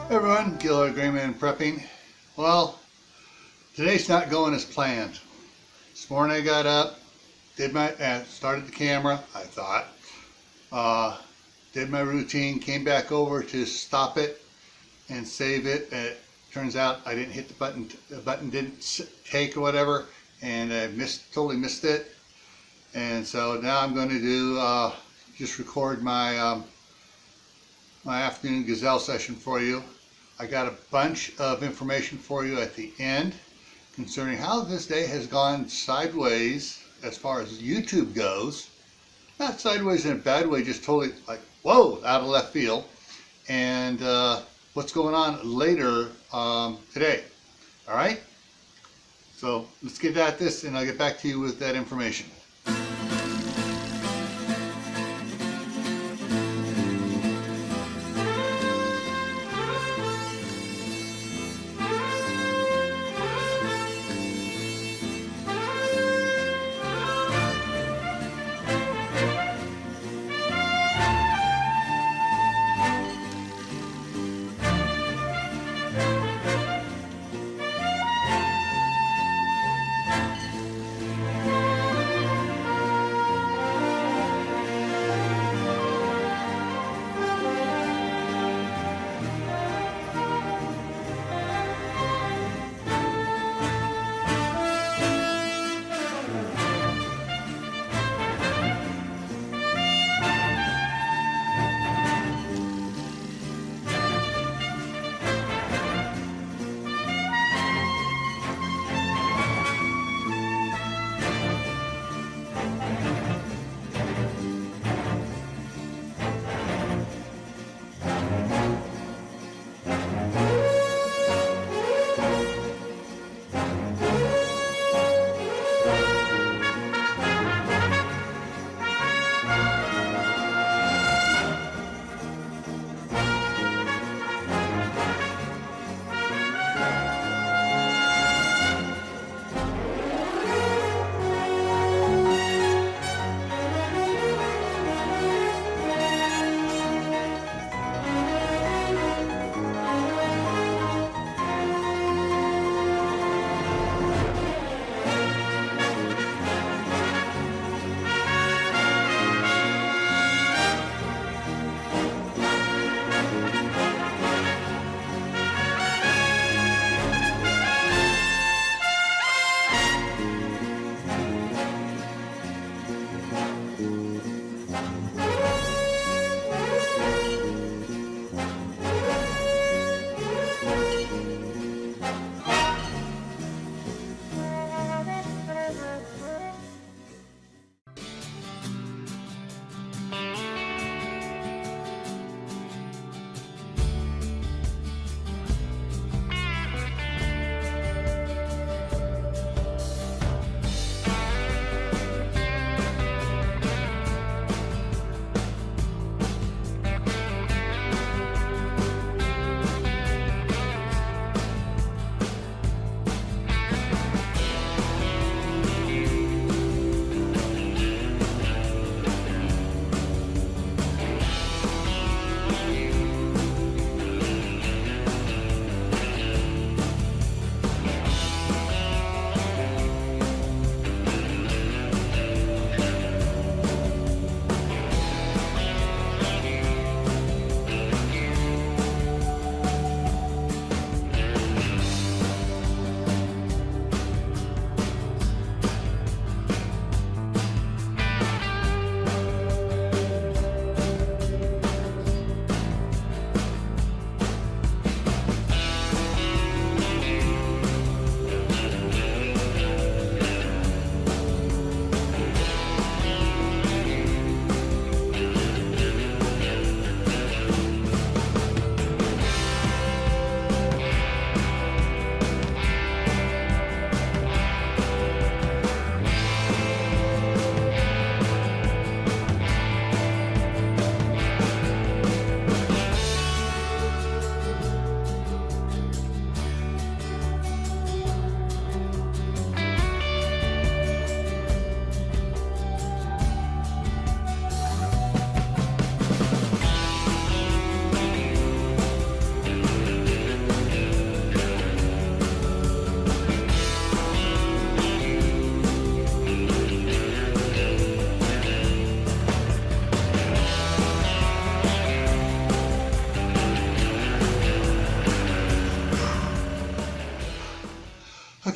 Hey everyone, Gil Grayman Prepping. Well, today's not going as planned. This morning I got up, started the camera, I thought, did my routine, came back over to stop it and save it. It turns out I didn't hit the button didn't take or whatever, and I totally missed it. And so now I'm going to do just record my my afternoon gazelle session for you. I got a bunch of information for you at the end concerning how this day has gone sideways as far as YouTube goes. Not sideways in a bad way, just totally like, whoa, out of left field. And what's going on later today. All right? So let's get at this and I'll get back to you with that information.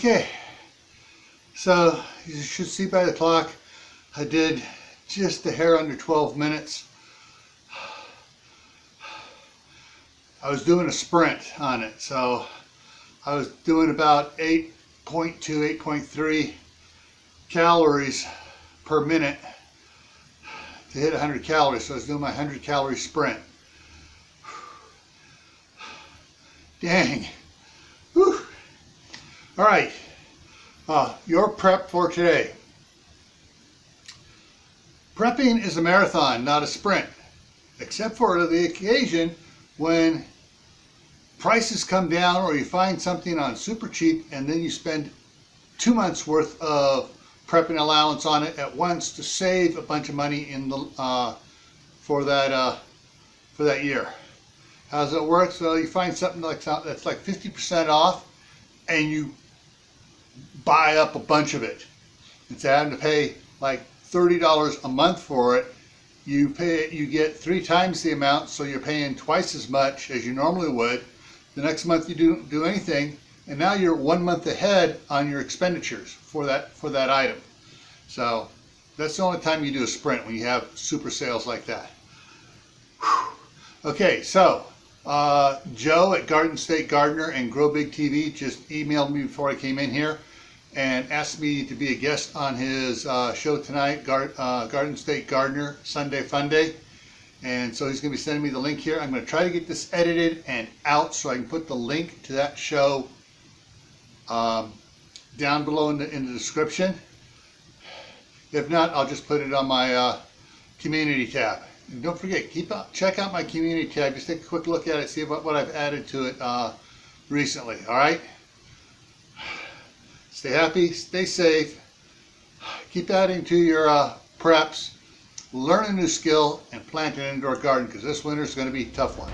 Okay, so you should see by the clock, I did just a hair under 12 minutes. I was doing a sprint on it, so I was doing about 8.2, 8.3 calories per minute to hit 100 calories. So I was doing my 100 calorie sprint. Dang. Whew. All right, your prep for today. Prepping is a marathon, not a sprint, except for the occasion when prices come down or you find something on super cheap and then you spend 2 months worth of prepping allowance on it at once to save a bunch of money in the for that year. How does it work? So you find something that's like 50% off and you buy up a bunch of it. Instead of having to pay like $30 a month for it, you get 3 times the amount, so you're paying twice as much as you normally would. The next month you don't do anything, and now you're 1 month ahead on your expenditures for that item. So that's the only time you do a sprint, when you have super sales like that. Whew. Okay, so Joe at Garden State Gardener and Grow Big TV just emailed me before I came in here and asked me to be a guest on his show tonight, Garden State Gardener Sunday Fun Day. And so he's going to be sending me the link here. I'm going to try to get this edited and out so I can put the link to that show down below in the description. If not, I'll just put it on my community tab. And don't forget, check out my community tab. Just take a quick look at it, see what I've added to it recently. All right? Stay happy, stay safe, keep adding to your preps, learn a new skill, and plant an indoor garden, because this winter is going to be a tough one.